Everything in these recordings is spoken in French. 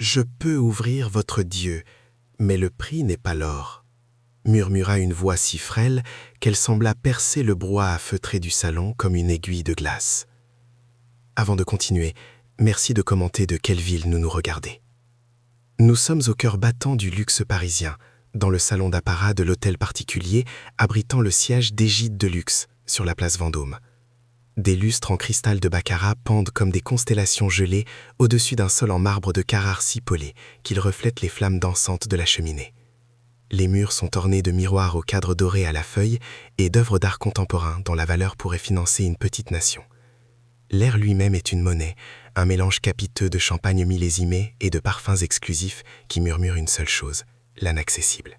Je peux ouvrir votre Dieu, mais le prix n'est pas l'or, murmura une voix si frêle qu'elle sembla percer le brouhaha feutré du salon comme une aiguille de glace. Avant de continuer, merci de commenter de quelle ville nous regardez. Nous sommes au cœur battant du luxe parisien, dans le salon d'apparat de l'hôtel particulier abritant le siège d'Égide de Luxe, sur la place Vendôme. Des lustres en cristal de baccarat pendent comme des constellations gelées au-dessus d'un sol en marbre de Carrare si pelé qu'il reflète les flammes dansantes de la cheminée. Les murs sont ornés de miroirs au cadre doré à la feuille et d'œuvres d'art contemporain dont la valeur pourrait financer une petite nation. L'air lui-même est une monnaie, un mélange capiteux de champagne millésimé et de parfums exclusifs qui murmurent une seule chose, l'inaccessible.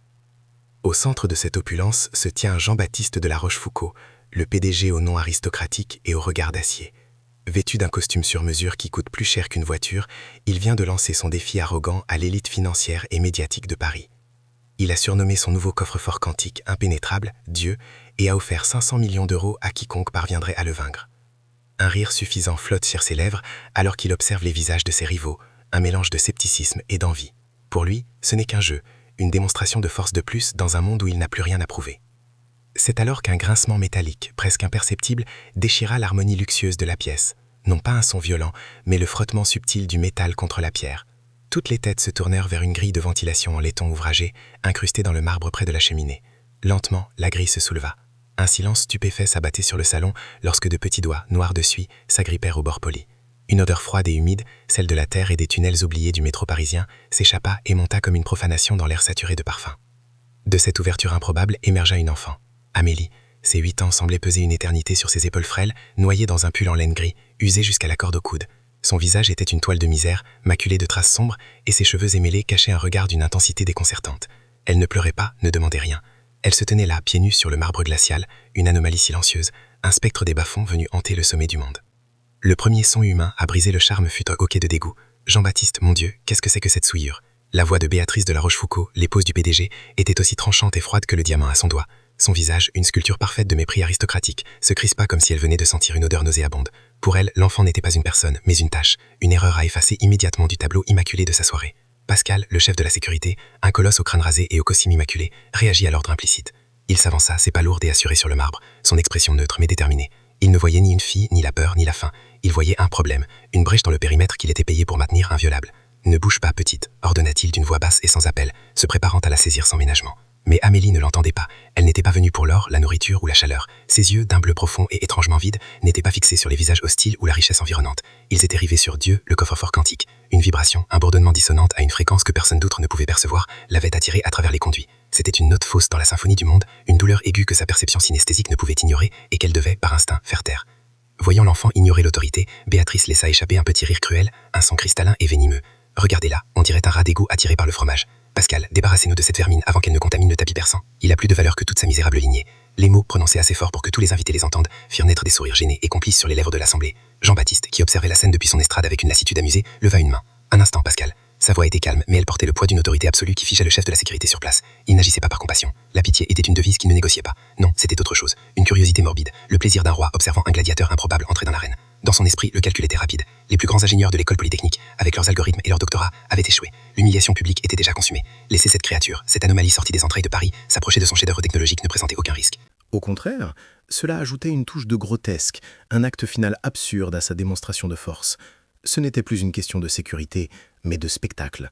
Au centre de cette opulence se tient Jean-Baptiste de La Rochefoucauld, le PDG au nom aristocratique et au regard d'acier. Vêtu d'un costume sur mesure qui coûte plus cher qu'une voiture, il vient de lancer son défi arrogant à l'élite financière et médiatique de Paris. Il a surnommé son nouveau coffre-fort quantique impénétrable, Dieu, et a offert 500 millions d'euros à quiconque parviendrait à le vaincre. Un rire suffisant flotte sur ses lèvres alors qu'il observe les visages de ses rivaux, un mélange de scepticisme et d'envie. Pour lui, ce n'est qu'un jeu, une démonstration de force de plus dans un monde où il n'a plus rien à prouver. C'est alors qu'un grincement métallique, presque imperceptible, déchira l'harmonie luxueuse de la pièce. Non pas un son violent, mais le frottement subtil du métal contre la pierre. Toutes les têtes se tournèrent vers une grille de ventilation en laiton ouvragé, incrustée dans le marbre près de la cheminée. Lentement, la grille se souleva. Un silence stupéfait s'abattait sur le salon lorsque de petits doigts, noirs de suie, s'agrippèrent au bord poli. Une odeur froide et humide, celle de la terre et des tunnels oubliés du métro parisien, s'échappa et monta comme une profanation dans l'air saturé de parfum. De cette ouverture improbable émergea une enfant. Amélie, ses 8 ans semblaient peser une éternité sur ses épaules frêles, noyée dans un pull en laine gris, usé jusqu'à la corde au coude. Son visage était une toile de misère, maculée de traces sombres, et ses cheveux émêlés cachaient un regard d'une intensité déconcertante. Elle ne pleurait pas, ne demandait rien. Elle se tenait là, pieds nus sur le marbre glacial, une anomalie silencieuse, un spectre des bas-fonds venu hanter le sommet du monde. Le premier son humain à briser le charme fut un hoquet de dégoût. « Jean-Baptiste, mon Dieu, qu'est-ce que c'est que cette souillure ?» La voix de Béatrice de La Rochefoucauld, l'épouse du PDG, était aussi tranchante et froide que le diamant à son doigt. Son visage, une sculpture parfaite de mépris aristocratique, se crispa comme si elle venait de sentir une odeur nauséabonde. Pour elle, l'enfant n'était pas une personne, mais une tâche, une erreur à effacer immédiatement du tableau immaculé de sa soirée. Pascal, le chef de la sécurité, un colosse au crâne rasé et au costume immaculé, réagit à l'ordre implicite. Il s'avança, ses pas lourds et assurés sur le marbre, son expression neutre mais déterminée. Il ne voyait ni une fille, ni la peur, ni la faim. Il voyait un problème, une brèche dans le périmètre qu'il était payé pour maintenir inviolable. « Ne bouge pas, petite », ordonna-t-il d'une voix basse et sans appel, se préparant à la saisir sans ménagement. Mais Amélie ne l'entendait pas. Elle n'était pas venue pour l'or, la nourriture ou la chaleur. Ses yeux, d'un bleu profond et étrangement vide, n'étaient pas fixés sur les visages hostiles ou la richesse environnante. Ils étaient rivés sur Dieu, le coffre-fort quantique. Une vibration, un bourdonnement dissonante à une fréquence que personne d'autre ne pouvait percevoir, l'avait attiré à travers les conduits. C'était une note fausse dans la symphonie du monde, une douleur aiguë que sa perception synesthésique ne pouvait ignorer et qu'elle devait, par instinct, faire taire. Voyant l'enfant ignorer l'autorité, Béatrice laissa échapper un petit rire cruel, un son cristallin et venimeux. « Regardez-la, on dirait un rat d'égout attiré par le fromage. Pascal, débarrassez-nous de cette vermine avant qu'elle ne contamine le tapis persan. Il a plus de valeur que toute sa misérable lignée. » Les mots, prononcés assez fort pour que tous les invités les entendent, firent naître des sourires gênés et complices sur les lèvres de l'assemblée. Jean-Baptiste, qui observait la scène depuis son estrade avec une lassitude amusée, leva une main. « Un instant, Pascal. » Sa voix était calme, mais elle portait le poids d'une autorité absolue qui figeait le chef de la sécurité sur place. Il n'agissait pas par compassion. La pitié était une devise qu'il ne négociait pas. Non, c'était autre chose. Une curiosité morbide. Le plaisir d'un roi observant un gladiateur improbable entrer dans l'arène. Dans son esprit, le calcul était rapide. Les plus grands ingénieurs de l'école polytechnique, avec leurs algorithmes et leurs doctorats, avaient échoué. L'humiliation publique était déjà consumée. Laisser cette créature, cette anomalie sortie des entrailles de Paris, s'approcher de son chef-d'œuvre technologique ne présentait aucun risque. Au contraire, cela ajoutait une touche de grotesque, un acte final absurde à sa démonstration de force. Ce n'était plus une question de sécurité, mais de spectacle.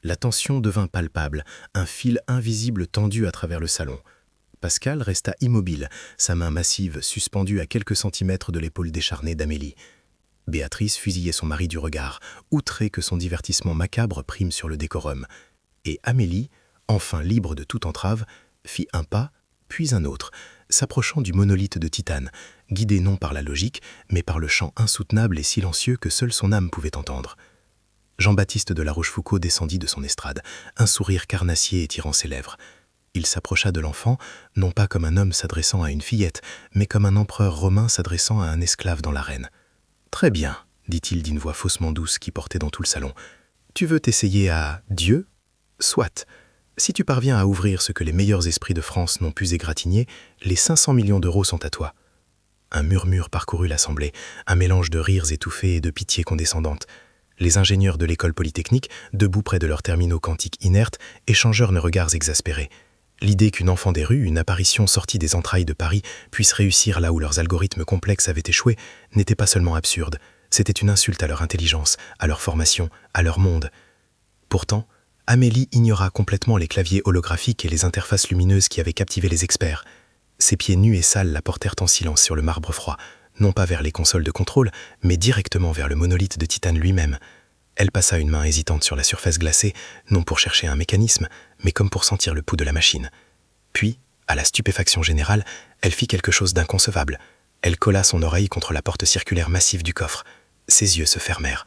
La tension devint palpable, un fil invisible tendu à travers le salon. Pascal resta immobile, sa main massive suspendue à quelques centimètres de l'épaule décharnée d'Amélie. Béatrice fusillait son mari du regard, outrée que son divertissement macabre prime sur le décorum. Et Amélie, enfin libre de toute entrave, fit un pas, puis un autre, s'approchant du monolithe de titane, guidée non par la logique, mais par le chant insoutenable et silencieux que seule son âme pouvait entendre. Jean-Baptiste de La Rochefoucauld descendit de son estrade, un sourire carnassier étirant ses lèvres. Il s'approcha de l'enfant, non pas comme un homme s'adressant à une fillette, mais comme un empereur romain s'adressant à un esclave dans l'arène. « Très bien, » dit-il d'une voix faussement douce qui portait dans tout le salon. « Tu veux t'essayer à Dieu ? Soit. Si tu parviens à ouvrir ce que les meilleurs esprits de France n'ont pu égratigner, les 500 millions d'euros sont à toi. » Un murmure parcourut l'assemblée, un mélange de rires étouffés et de pitié condescendante. Les ingénieurs de l'école polytechnique, debout près de leurs terminaux quantiques inertes, échangèrent leurs regards exaspérés. L'idée qu'une enfant des rues, une apparition sortie des entrailles de Paris, puisse réussir là où leurs algorithmes complexes avaient échoué, n'était pas seulement absurde, c'était une insulte à leur intelligence, à leur formation, à leur monde. Pourtant, Amélie ignora complètement les claviers holographiques et les interfaces lumineuses qui avaient captivé les experts. Ses pieds nus et sales la portèrent en silence sur le marbre froid, non pas vers les consoles de contrôle, mais directement vers le monolithe de titane lui-même. Elle passa une main hésitante sur la surface glacée, non pour chercher un mécanisme, mais comme pour sentir le pouls de la machine. Puis, à la stupéfaction générale, elle fit quelque chose d'inconcevable. Elle colla son oreille contre la porte circulaire massive du coffre. Ses yeux se fermèrent.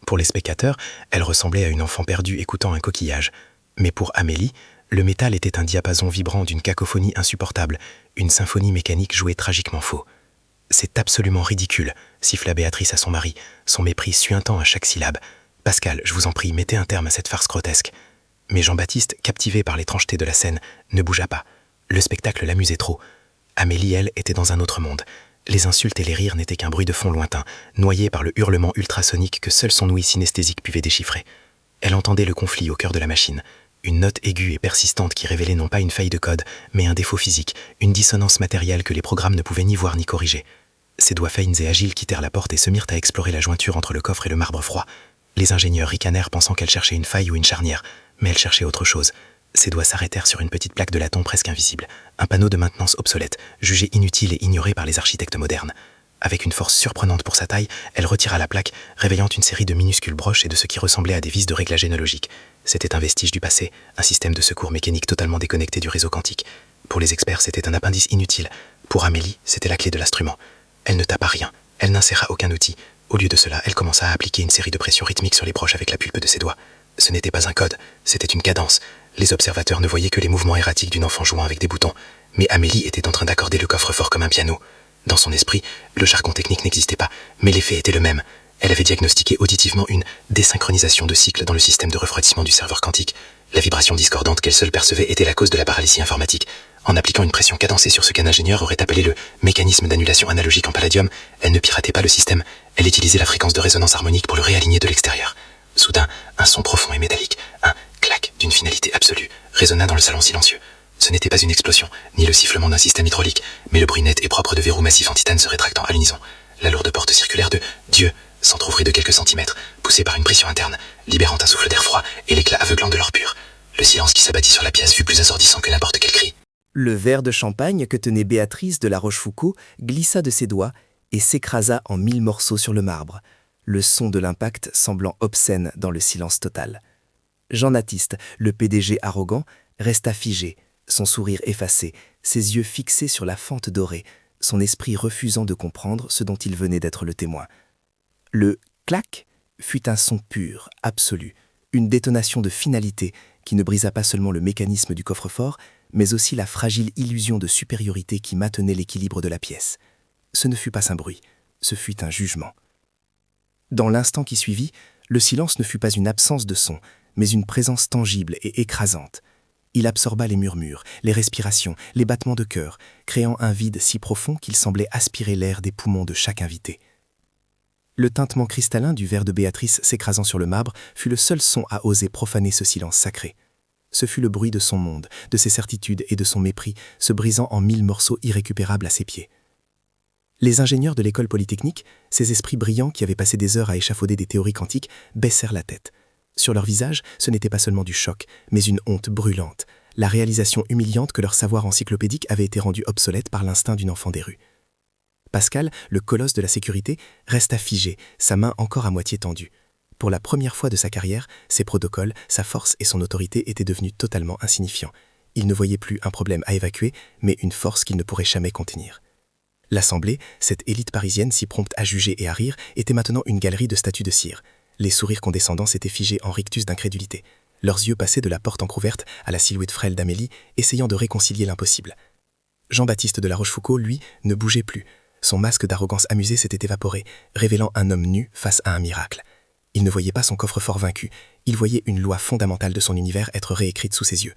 Pour les spectateurs, elle ressemblait à une enfant perdue écoutant un coquillage. Mais pour Amélie, le métal était un diapason vibrant d'une cacophonie insupportable, une symphonie mécanique jouée tragiquement faux. « C'est absolument ridicule », siffla Béatrice à son mari, son mépris suintant à chaque syllabe. « Pascal, je vous en prie, mettez un terme à cette farce grotesque. » Mais Jean-Baptiste, captivé par l'étrangeté de la scène, ne bougea pas. Le spectacle l'amusait trop. Amélie, elle, était dans un autre monde. Les insultes et les rires n'étaient qu'un bruit de fond lointain, noyé par le hurlement ultrasonique que seul son ouïe synesthésique pouvait déchiffrer. Elle entendait le conflit au cœur de la machine. Une note aiguë et persistante qui révélait non pas une faille de code, mais un défaut physique, une dissonance matérielle que les programmes ne pouvaient ni voir ni corriger. Ses doigts fines et agiles quittèrent la porte et se mirent à explorer la jointure entre le coffre et le marbre froid. Les ingénieurs ricanèrent pensant qu'elle cherchait une faille ou une charnière, mais elle cherchait autre chose. Ses doigts s'arrêtèrent sur une petite plaque de laton presque invisible, un panneau de maintenance obsolète, jugé inutile et ignoré par les architectes modernes. Avec une force surprenante pour sa taille, elle retira la plaque, révélant une série de minuscules broches et de ce qui ressemblait à des vis de réglage énologique. C'était un vestige du passé, un système de secours mécanique totalement déconnecté du réseau quantique. Pour les experts, c'était un appendice inutile. Pour Amélie, c'était la clé de l'instrument. Elle ne tapa rien, elle n'inséra aucun outil. Au lieu de cela, elle commença à appliquer une série de pressions rythmiques sur les broches avec la pulpe de ses doigts. Ce n'était pas un code, c'était une cadence. Les observateurs ne voyaient que les mouvements erratiques d'une enfant jouant avec des boutons, mais Amélie était en train d'accorder le coffre-fort comme un piano. Dans son esprit, le jargon technique n'existait pas, mais l'effet était le même. Elle avait diagnostiqué auditivement une désynchronisation de cycle dans le système de refroidissement du serveur quantique. La vibration discordante qu'elle seule percevait était la cause de la paralysie informatique. En appliquant une pression cadencée sur ce qu'un ingénieur aurait appelé le mécanisme d'annulation analogique en palladium, elle ne piratait pas le système, elle utilisait la fréquence de résonance harmonique pour le réaligner de l'extérieur. Soudain, un son profond et métallique, un clac d'une finalité absolue, résonna dans le salon silencieux. Ce n'était pas une explosion, ni le sifflement d'un système hydraulique, mais le bruit net et propre de verrous massifs en titane se rétractant à l'unisson. La lourde porte circulaire de Dieu s'entr'ouvrit de quelques centimètres, poussée par une pression interne, libérant un souffle d'air froid et l'éclat aveuglant de l'or pur. Le silence qui s'abattit sur la pièce fut plus assourdissant que n'importe quel cri. Le verre de champagne que tenait Béatrice de La Rochefoucauld glissa de ses doigts et s'écrasa en 1000 morceaux sur le marbre, le son de l'impact semblant obscène dans le silence total. Jean-Baptiste, le PDG arrogant, resta figé, son sourire effacé, ses yeux fixés sur la fente dorée, son esprit refusant de comprendre ce dont il venait d'être le témoin. Le « clac » fut un son pur, absolu, une détonation de finalité qui ne brisa pas seulement le mécanisme du coffre-fort, mais aussi la fragile illusion de supériorité qui maintenait l'équilibre de la pièce. Ce ne fut pas un bruit, ce fut un jugement. Dans l'instant qui suivit, le silence ne fut pas une absence de son, mais une présence tangible et écrasante. Il absorba les murmures, les respirations, les battements de cœur, créant un vide si profond qu'il semblait aspirer l'air des poumons de chaque invité. Le tintement cristallin du verre de Béatrice s'écrasant sur le marbre fut le seul son à oser profaner ce silence sacré. Ce fut le bruit de son monde, de ses certitudes et de son mépris, se brisant en 1000 morceaux irrécupérables à ses pieds. Les ingénieurs de l'école polytechnique, ces esprits brillants qui avaient passé des heures à échafauder des théories quantiques, baissèrent la tête. Sur leur visage, ce n'était pas seulement du choc, mais une honte brûlante, la réalisation humiliante que leur savoir encyclopédique avait été rendu obsolète par l'instinct d'une enfant des rues. Pascal, le colosse de la sécurité, resta figé, sa main encore à moitié tendue. Pour la première fois de sa carrière, ses protocoles, sa force et son autorité étaient devenus totalement insignifiants. Il ne voyait plus un problème à évacuer, mais une force qu'il ne pourrait jamais contenir. L'Assemblée, cette élite parisienne si prompte à juger et à rire, était maintenant une galerie de statues de cire. Les sourires condescendants s'étaient figés en rictus d'incrédulité. Leurs yeux passaient de la porte entr'ouverte à la silhouette frêle d'Amélie, essayant de réconcilier l'impossible. Jean-Baptiste de La Rochefoucauld, lui, ne bougeait plus. Son masque d'arrogance amusée s'était évaporé, révélant un homme nu face à un miracle. Il ne voyait pas son coffre-fort vaincu, il voyait une loi fondamentale de son univers être réécrite sous ses yeux.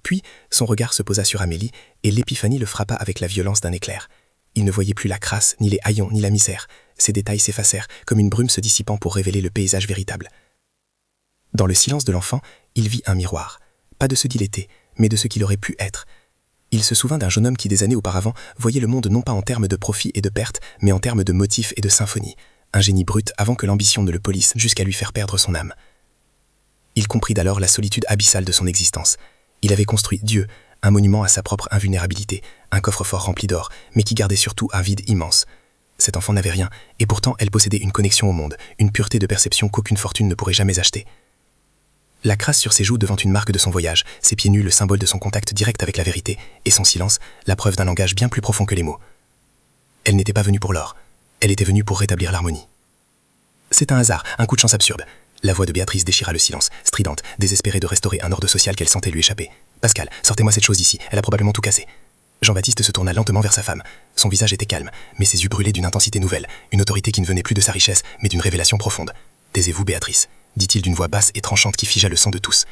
Puis, son regard se posa sur Amélie, et l'épiphanie le frappa avec la violence d'un éclair. Il ne voyait plus la crasse, ni les haillons, ni la misère. Ces détails s'effacèrent, comme une brume se dissipant pour révéler le paysage véritable. Dans le silence de l'enfant, il vit un miroir. Pas de ce qu'il était, mais de ce qu'il aurait pu être. Il se souvint d'un jeune homme qui, des années auparavant, voyait le monde non pas en termes de profit et de perte, mais en termes de motifs et de symphonie. Un génie brut avant que l'ambition ne le polisse jusqu'à lui faire perdre son âme. Il comprit d'alors la solitude abyssale de son existence. Il avait construit Dieu, un monument à sa propre invulnérabilité, un coffre-fort rempli d'or, mais qui gardait surtout un vide immense. Cet enfant n'avait rien, et pourtant elle possédait une connexion au monde, une pureté de perception qu'aucune fortune ne pourrait jamais acheter. La crasse sur ses joues devint une marque de son voyage, ses pieds nus le symbole de son contact direct avec la vérité, et son silence, la preuve d'un langage bien plus profond que les mots. Elle n'était pas venue pour l'or, elle était venue pour rétablir l'harmonie. C'est un hasard, un coup de chance absurde. La voix de Béatrice déchira le silence, stridente, désespérée de restaurer un ordre social qu'elle sentait lui échapper. « Pascal, sortez-moi cette chose ici, elle a probablement tout cassé. » Jean-Baptiste se tourna lentement vers sa femme. Son visage était calme, mais ses yeux brûlaient d'une intensité nouvelle, une autorité qui ne venait plus de sa richesse, mais d'une révélation profonde. « Taisez-vous, Béatrice, » dit-il d'une voix basse et tranchante qui figea le sang de tous.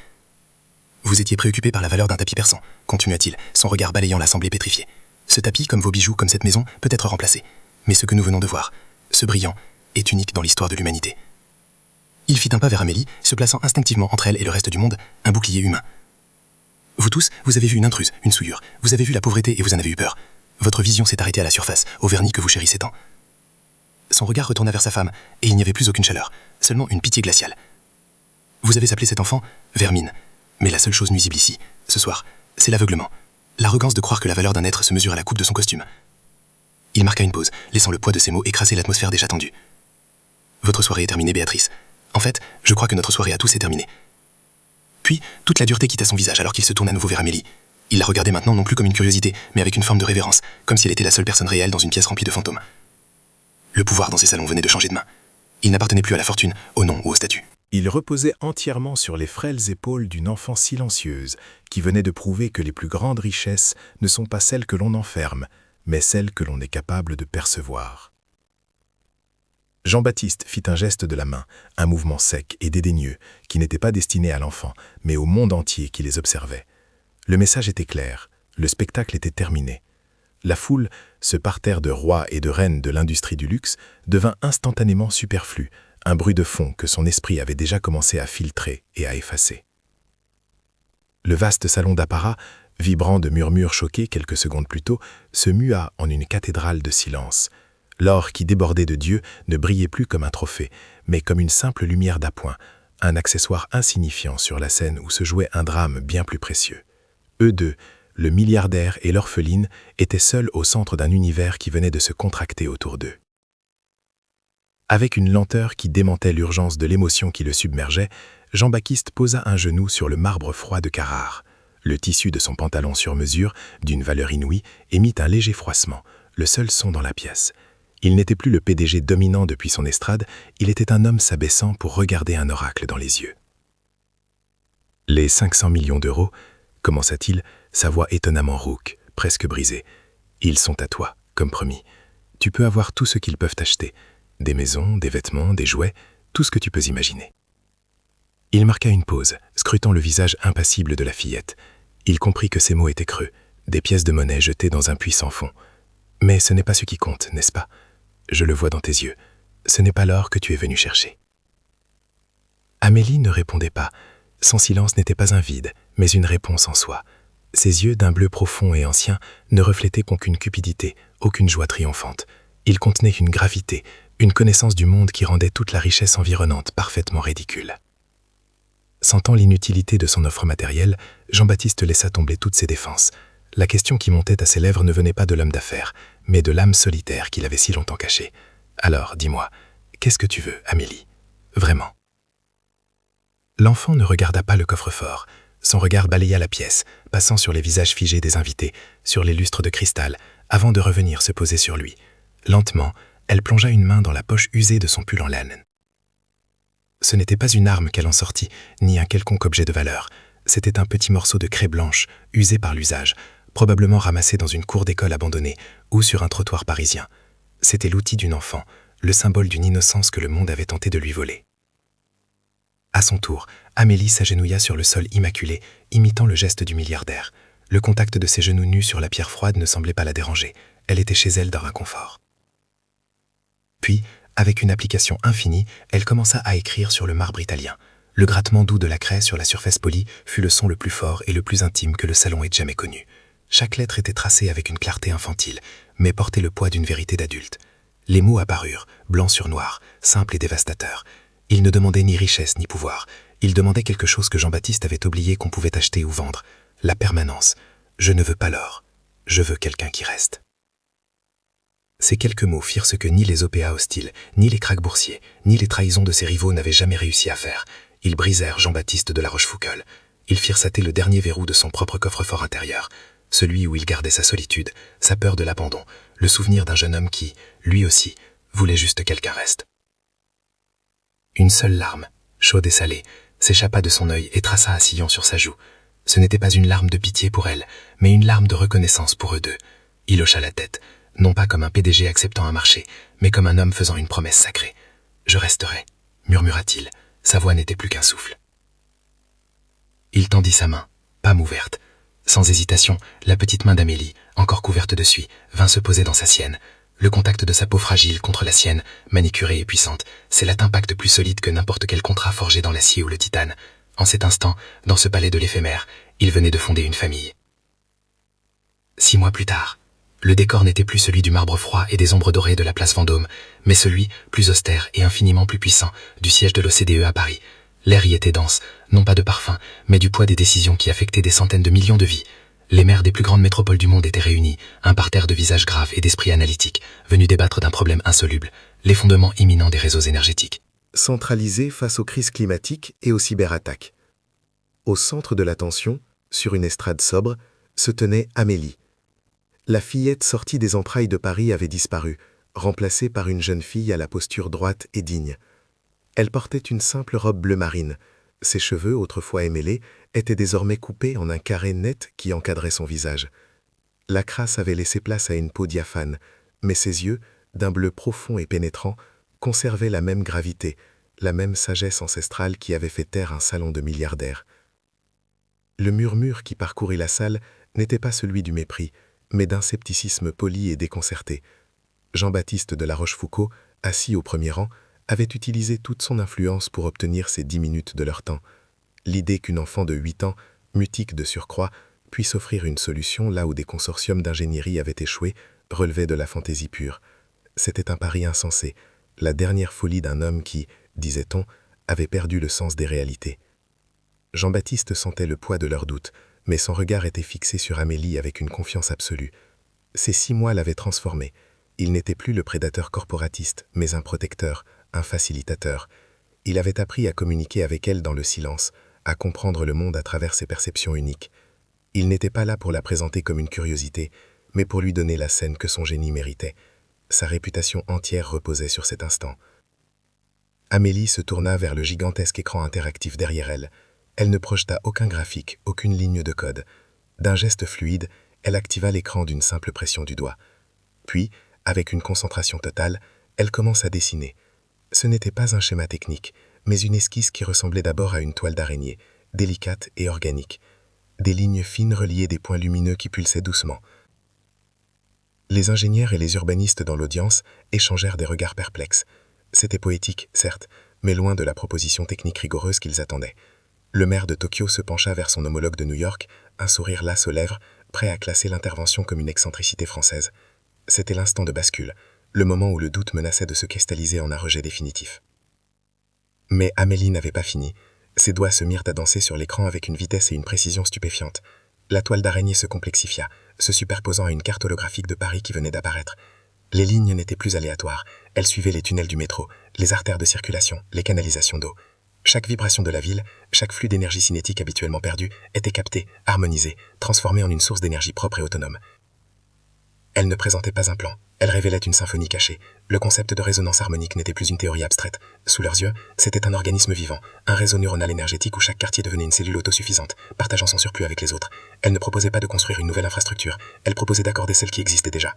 « Vous étiez préoccupée par la valeur d'un tapis persan, » continua-t-il, son regard balayant l'assemblée pétrifiée. « Ce tapis, comme vos bijoux, comme cette maison, peut être remplacé. Mais ce que nous venons de voir, ce brillant, est unique dans l'histoire de l'humanité. » Il fit un pas vers Amélie, se plaçant instinctivement entre elle et le reste du monde, un bouclier humain. « Vous tous, vous avez vu une intruse, une souillure. Vous avez vu la pauvreté et vous en avez eu peur. Votre vision s'est arrêtée à la surface, au vernis que vous chérissez tant. » Son regard retourna vers sa femme, et il n'y avait plus aucune chaleur, seulement une pitié glaciale. « Vous avez appelé cet enfant Vermine. Mais la seule chose nuisible ici, ce soir, c'est l'aveuglement. L'arrogance de croire que la valeur d'un être se mesure à la coupe de son costume. » Il marqua une pause, laissant le poids de ses mots écraser l'atmosphère déjà tendue. « Votre soirée est terminée, Béatrice. En fait, je crois que notre soirée à tous est terminée. » Puis, toute la dureté quitta son visage alors qu'il se tourna à nouveau vers Amélie. Il la regardait maintenant non plus comme une curiosité, mais avec une forme de révérence, comme si elle était la seule personne réelle dans une pièce remplie de fantômes. Le pouvoir dans ces salons venait de changer de main. Il n'appartenait plus à la fortune, au nom ou au statut. Il reposait entièrement sur les frêles épaules d'une enfant silencieuse, qui venait de prouver que les plus grandes richesses ne sont pas celles que l'on enferme, mais celles que l'on est capable de percevoir. Jean-Baptiste fit un geste de la main, un mouvement sec et dédaigneux, qui n'était pas destiné à l'enfant, mais au monde entier qui les observait. Le message était clair, le spectacle était terminé. La foule, ce parterre de rois et de reines de l'industrie du luxe, devint instantanément superflu, un bruit de fond que son esprit avait déjà commencé à filtrer et à effacer. Le vaste salon d'apparat, vibrant de murmures choqués quelques secondes plus tôt, se mua en une cathédrale de silence. L'or qui débordait de Dieu ne brillait plus comme un trophée, mais comme une simple lumière d'appoint, un accessoire insignifiant sur la scène où se jouait un drame bien plus précieux. Eux deux, le milliardaire et l'orpheline, étaient seuls au centre d'un univers qui venait de se contracter autour d'eux. Avec une lenteur qui démentait l'urgence de l'émotion qui le submergeait, Jean-Baptiste posa un genou sur le marbre froid de Carrare. Le tissu de son pantalon sur mesure, d'une valeur inouïe, émit un léger froissement, le seul son dans la pièce. Il n'était plus le PDG dominant depuis son estrade, il était un homme s'abaissant pour regarder un oracle dans les yeux. « Les 500 millions d'euros, commença-t-il, sa voix étonnamment rauque, presque brisée. Ils sont à toi, comme promis. Tu peux avoir tout ce qu'ils peuvent acheter. Des maisons, des vêtements, des jouets, tout ce que tu peux imaginer. » Il marqua une pause, scrutant le visage impassible de la fillette. Il comprit que ces mots étaient creux, des pièces de monnaie jetées dans un puits sans fond. « Mais ce n'est pas ce qui compte, n'est-ce pas ? Je le vois dans tes yeux. Ce n'est pas l'or que tu es venu chercher. » Amélie ne répondait pas. Son silence n'était pas un vide, mais une réponse en soi. Ses yeux, d'un bleu profond et ancien, ne reflétaient qu'aucune cupidité, aucune joie triomphante. Ils contenaient une gravité, une connaissance du monde qui rendait toute la richesse environnante parfaitement ridicule. Sentant l'inutilité de son offre matérielle, Jean-Baptiste laissa tomber toutes ses défenses. La question qui montait à ses lèvres ne venait pas de l'homme d'affaires, mais de l'âme solitaire qu'il avait si longtemps cachée. « Alors, dis-moi, qu'est-ce que tu veux, Amélie ? Vraiment ?» L'enfant ne regarda pas le coffre-fort. Son regard balaya la pièce, passant sur les visages figés des invités, sur les lustres de cristal, avant de revenir se poser sur lui. Lentement, elle plongea une main dans la poche usée de son pull en laine. Ce n'était pas une arme qu'elle en sortit, ni un quelconque objet de valeur. C'était un petit morceau de craie blanche, usé par l'usage, probablement ramassé dans une cour d'école abandonnée ou sur un trottoir parisien. C'était l'outil d'une enfant, le symbole d'une innocence que le monde avait tenté de lui voler. À son tour, Amélie s'agenouilla sur le sol immaculé, imitant le geste du milliardaire. Le contact de ses genoux nus sur la pierre froide ne semblait pas la déranger. Elle était chez elle dans un confort. Puis, avec une application infinie, elle commença à écrire sur le marbre italien. Le grattement doux de la craie sur la surface polie fut le son le plus fort et le plus intime que le salon ait jamais connu. Chaque lettre était tracée avec une clarté infantile, mais portait le poids d'une vérité d'adulte. Les mots apparurent, blanc sur noir, simples et dévastateurs. Ils ne demandaient ni richesse ni pouvoir. Ils demandaient quelque chose que Jean-Baptiste avait oublié qu'on pouvait acheter ou vendre. La permanence. Je ne veux pas l'or. Je veux quelqu'un qui reste. Ces quelques mots firent ce que ni les OPA hostiles, ni les krachs boursiers, ni les trahisons de ses rivaux n'avaient jamais réussi à faire. Ils brisèrent Jean-Baptiste de La Rochefoucauld. Ils firent sauter le dernier verrou de son propre coffre-fort intérieur, celui où il gardait sa solitude, sa peur de l'abandon, le souvenir d'un jeune homme qui, lui aussi, voulait juste quelqu'un reste. Une seule larme, chaude et salée, s'échappa de son œil et traça un sillon sur sa joue. Ce n'était pas une larme de pitié pour elle, mais une larme de reconnaissance pour eux deux. Il hocha la tête, non pas comme un PDG acceptant un marché, mais comme un homme faisant une promesse sacrée. « Je resterai », murmura-t-il. Sa voix n'était plus qu'un souffle. Il tendit sa main, palme ouverte. Sans hésitation, la petite main d'Amélie, encore couverte de suie, vint se poser dans sa sienne. Le contact de sa peau fragile contre la sienne, manicurée et puissante, scella un pacte plus solide que n'importe quel contrat forgé dans l'acier ou le titane. En cet instant, dans ce palais de l'éphémère, il venait de fonder une famille. 6 mois plus tard, le décor n'était plus celui du marbre froid et des ombres dorées de la place Vendôme, mais celui, plus austère et infiniment plus puissant, du siège de l'OCDE à Paris. L'air y était dense, non pas de parfum, mais du poids des décisions qui affectaient des centaines de millions de vies. Les maires des plus grandes métropoles du monde étaient réunis, un parterre de visages graves et d'esprits analytiques, venus débattre d'un problème insoluble, l'effondrement imminent des réseaux énergétiques. Centralisé face aux crises climatiques et aux cyberattaques. Au centre de l'attention, sur une estrade sobre, se tenait Amélie. La fillette sortie des entrailles de Paris avait disparu, remplacée par une jeune fille à la posture droite et digne. Elle portait une simple robe bleu marine. Ses cheveux, autrefois émêlés, étaient désormais coupés en un carré net qui encadrait son visage. La crasse avait laissé place à une peau diaphane, mais ses yeux, d'un bleu profond et pénétrant, conservaient la même gravité, la même sagesse ancestrale qui avait fait taire un salon de milliardaires. Le murmure qui parcourait la salle n'était pas celui du mépris, mais d'un scepticisme poli et déconcerté. Jean-Baptiste de La Rochefoucauld, assis au premier rang, avait utilisé toute son influence pour obtenir ces 10 minutes de leur temps. L'idée qu'une enfant de 8 ans, mutique de surcroît, puisse offrir une solution là où des consortiums d'ingénierie avaient échoué, relevait de la fantaisie pure. C'était un pari insensé, la dernière folie d'un homme qui, disait-on, avait perdu le sens des réalités. Jean-Baptiste sentait le poids de leurs doutes, mais son regard était fixé sur Amélie avec une confiance absolue. Ces 6 mois l'avaient transformé. Il n'était plus le prédateur corporatiste, mais un protecteur, un facilitateur. Il avait appris à communiquer avec elle dans le silence, à comprendre le monde à travers ses perceptions uniques. Il n'était pas là pour la présenter comme une curiosité, mais pour lui donner la scène que son génie méritait. Sa réputation entière reposait sur cet instant. Amélie se tourna vers le gigantesque écran interactif derrière elle. Elle ne projeta aucun graphique, aucune ligne de code. D'un geste fluide, elle activa l'écran d'une simple pression du doigt. Puis, avec une concentration totale, elle commence à dessiner. Ce n'était pas un schéma technique, mais une esquisse qui ressemblait d'abord à une toile d'araignée, délicate et organique. Des lignes fines reliaient des points lumineux qui pulsaient doucement. Les ingénieurs et les urbanistes dans l'audience échangèrent des regards perplexes. C'était poétique, certes, mais loin de la proposition technique rigoureuse qu'ils attendaient. Le maire de Tokyo se pencha vers son homologue de New York, un sourire las aux lèvres, prêt à classer l'intervention comme une excentricité française. C'était l'instant de bascule, le moment où le doute menaçait de se cristalliser en un rejet définitif. Mais Amélie n'avait pas fini. Ses doigts se mirent à danser sur l'écran avec une vitesse et une précision stupéfiantes. La toile d'araignée se complexifia, se superposant à une carte holographique de Paris qui venait d'apparaître. Les lignes n'étaient plus aléatoires, elles suivaient les tunnels du métro, les artères de circulation, les canalisations d'eau. Chaque vibration de la ville, chaque flux d'énergie cinétique habituellement perdu, était capté, harmonisé, transformé en une source d'énergie propre et autonome. Elle ne présentait pas un plan, elle révélait une symphonie cachée. Le concept de résonance harmonique n'était plus une théorie abstraite. Sous leurs yeux, c'était un organisme vivant, un réseau neuronal énergétique où chaque quartier devenait une cellule autosuffisante, partageant son surplus avec les autres. Elle ne proposait pas de construire une nouvelle infrastructure, elle proposait d'accorder celle qui existait déjà.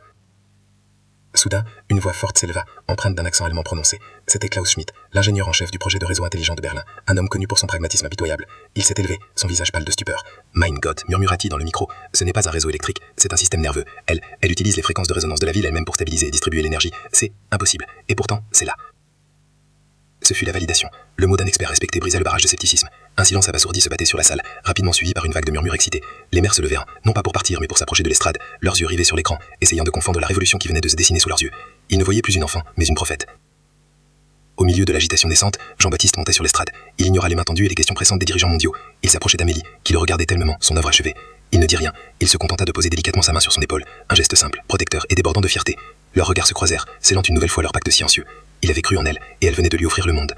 Soudain, une voix forte s'éleva, empreinte d'un accent allemand prononcé. C'était Klaus Schmidt, l'ingénieur en chef du projet de réseau intelligent de Berlin, un homme connu pour son pragmatisme impitoyable. Il s'est élevé, son visage pâle de stupeur. « Mein Gott » murmura-t-il dans le micro, « ce n'est pas un réseau électrique, c'est un système nerveux. Elle utilise les fréquences de résonance de la ville elle-même pour stabiliser et distribuer l'énergie. C'est impossible. Et pourtant, c'est là. » Ce fut la validation. Le mot d'un expert respecté brisa le barrage de scepticisme. Un silence abasourdi se battait sur la salle, rapidement suivi par une vague de murmures excités. Les mères se levèrent, non pas pour partir mais pour s'approcher de l'estrade, leurs yeux rivés sur l'écran, essayant de confondre la révolution qui venait de se dessiner sous leurs yeux. Ils ne voyaient plus une enfant, mais une prophète. Au milieu de l'agitation naissante, Jean-Baptiste montait sur l'estrade. Il ignora les mains tendues et les questions pressantes des dirigeants mondiaux. Il s'approchait d'Amélie, qui le regardait tellement, son œuvre achevée. Il ne dit rien. Il se contenta de poser délicatement sa main sur son épaule. Un geste simple, protecteur et débordant de fierté. Leurs regards se croisèrent, scellant une nouvelle fois leur pacte silencieux. Il avait cru en elle, et elle venait de lui offrir le monde.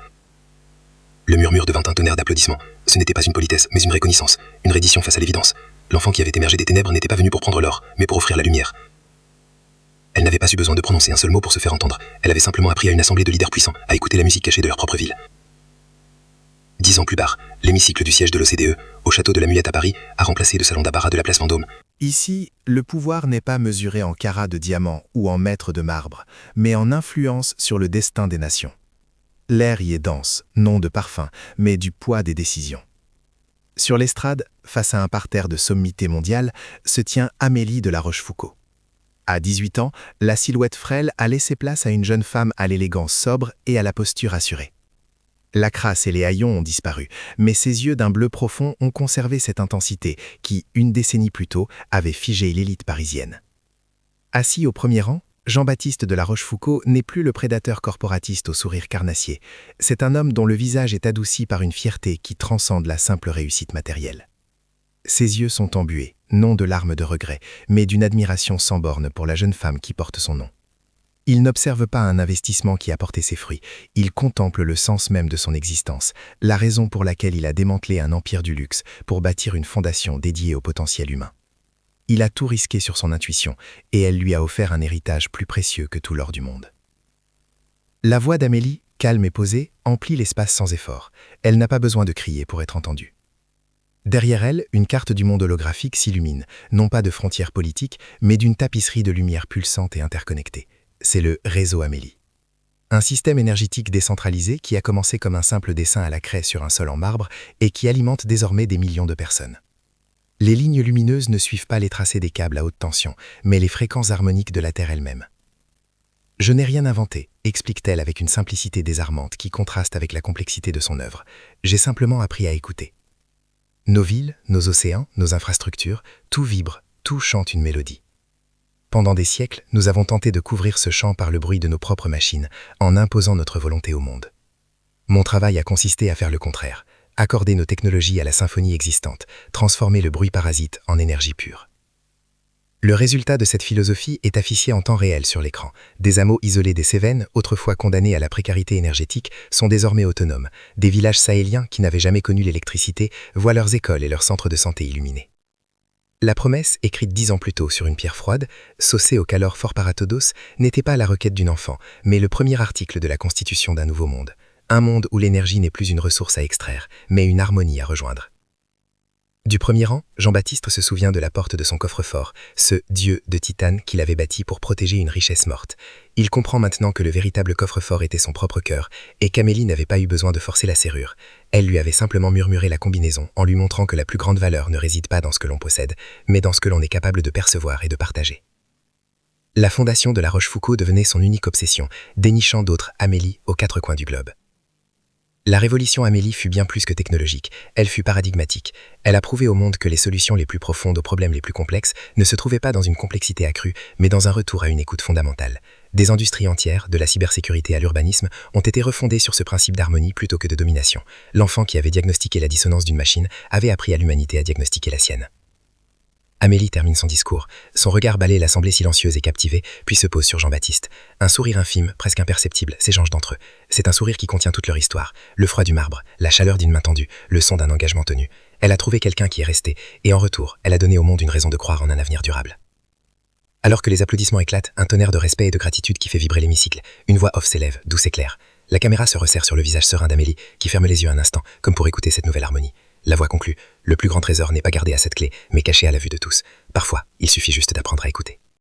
Le murmure devint un tonnerre d'applaudissements. Ce n'était pas une politesse, mais une reconnaissance, une reddition face à l'évidence. L'enfant qui avait émergé des ténèbres n'était pas venu pour prendre l'or, mais pour offrir la lumière. Elle n'avait pas eu besoin de prononcer un seul mot pour se faire entendre. Elle avait simplement appris à une assemblée de leaders puissants à écouter la musique cachée de leur propre ville. 10 ans plus tard, l'hémicycle du siège de l'OCDE, au château de la Muette à Paris, a remplacé le salon d'Abarat de la place Vendôme. Ici, le pouvoir n'est pas mesuré en carats de diamant ou en mètres de marbre, mais en influence sur le destin des nations. L'air y est dense, non de parfum, mais du poids des décisions. Sur l'estrade, face à un parterre de sommité mondiale, se tient Amélie de La Rochefoucauld. À 18 ans, la silhouette frêle a laissé place à une jeune femme à l'élégance sobre et à la posture assurée. La crasse et les haillons ont disparu, mais ses yeux d'un bleu profond ont conservé cette intensité qui, une décennie plus tôt, avait figé l'élite parisienne. Assis au premier rang, Jean-Baptiste de La Rochefoucauld n'est plus le prédateur corporatiste au sourire carnassier. C'est un homme dont le visage est adouci par une fierté qui transcende la simple réussite matérielle. Ses yeux sont embués, non de larmes de regret, mais d'une admiration sans borne pour la jeune femme qui porte son nom. Il n'observe pas un investissement qui a porté ses fruits, il contemple le sens même de son existence, la raison pour laquelle il a démantelé un empire du luxe pour bâtir une fondation dédiée au potentiel humain. Il a tout risqué sur son intuition, et elle lui a offert un héritage plus précieux que tout l'or du monde. La voix d'Amélie, calme et posée, emplit l'espace sans effort. Elle n'a pas besoin de crier pour être entendue. Derrière elle, une carte du monde holographique s'illumine, non pas de frontières politiques, mais d'une tapisserie de lumière pulsante et interconnectée. C'est le réseau Amélie. Un système énergétique décentralisé qui a commencé comme un simple dessin à la craie sur un sol en marbre et qui alimente désormais des millions de personnes. Les lignes lumineuses ne suivent pas les tracés des câbles à haute tension, mais les fréquences harmoniques de la Terre elle-même. « Je n'ai rien inventé », explique-t-elle avec une simplicité désarmante qui contraste avec la complexité de son œuvre. « J'ai simplement appris à écouter. » Nos villes, nos océans, nos infrastructures, tout vibre, tout chante une mélodie. Pendant des siècles, nous avons tenté de couvrir ce chant par le bruit de nos propres machines, en imposant notre volonté au monde. Mon travail a consisté à faire le contraire. Accorder nos technologies à la symphonie existante, transformer le bruit parasite en énergie pure. Le résultat de cette philosophie est affiché en temps réel sur l'écran. Des hameaux isolés des Cévennes, autrefois condamnés à la précarité énergétique, sont désormais autonomes. Des villages sahéliens qui n'avaient jamais connu l'électricité voient leurs écoles et leurs centres de santé illuminés. La promesse, écrite 10 ans plus tôt sur une pierre froide, saucée au calor fort paratodos, n'était pas la requête d'une enfant, mais le premier article de la constitution d'un nouveau monde. Un monde où l'énergie n'est plus une ressource à extraire, mais une harmonie à rejoindre. Du premier rang, Jean-Baptiste se souvient de la porte de son coffre-fort, ce dieu de titane qu'il avait bâti pour protéger une richesse morte. Il comprend maintenant que le véritable coffre-fort était son propre cœur, et qu'Amélie n'avait pas eu besoin de forcer la serrure. Elle lui avait simplement murmuré la combinaison en lui montrant que la plus grande valeur ne réside pas dans ce que l'on possède, mais dans ce que l'on est capable de percevoir et de partager. La fondation de La Rochefoucauld devenait son unique obsession, dénichant d'autres Amélie aux 4 coins du globe. La révolution Amélie fut bien plus que technologique, elle fut paradigmatique. Elle a prouvé au monde que les solutions les plus profondes aux problèmes les plus complexes ne se trouvaient pas dans une complexité accrue, mais dans un retour à une écoute fondamentale. Des industries entières, de la cybersécurité à l'urbanisme, ont été refondées sur ce principe d'harmonie plutôt que de domination. L'enfant qui avait diagnostiqué la dissonance d'une machine avait appris à l'humanité à diagnostiquer la sienne. Amélie termine son discours. Son regard balaie l'assemblée silencieuse et captivée, puis se pose sur Jean-Baptiste. Un sourire infime, presque imperceptible, s'échange d'entre eux. C'est un sourire qui contient toute leur histoire. Le froid du marbre, la chaleur d'une main tendue, le son d'un engagement tenu. Elle a trouvé quelqu'un qui est resté, et en retour, elle a donné au monde une raison de croire en un avenir durable. Alors que les applaudissements éclatent, un tonnerre de respect et de gratitude qui fait vibrer l'hémicycle. Une voix off s'élève, douce et claire. La caméra se resserre sur le visage serein d'Amélie, qui ferme les yeux un instant, comme pour écouter cette nouvelle harmonie. La voix conclut, le plus grand trésor n'est pas gardé à cette clé, mais caché à la vue de tous. Parfois, il suffit juste d'apprendre à écouter.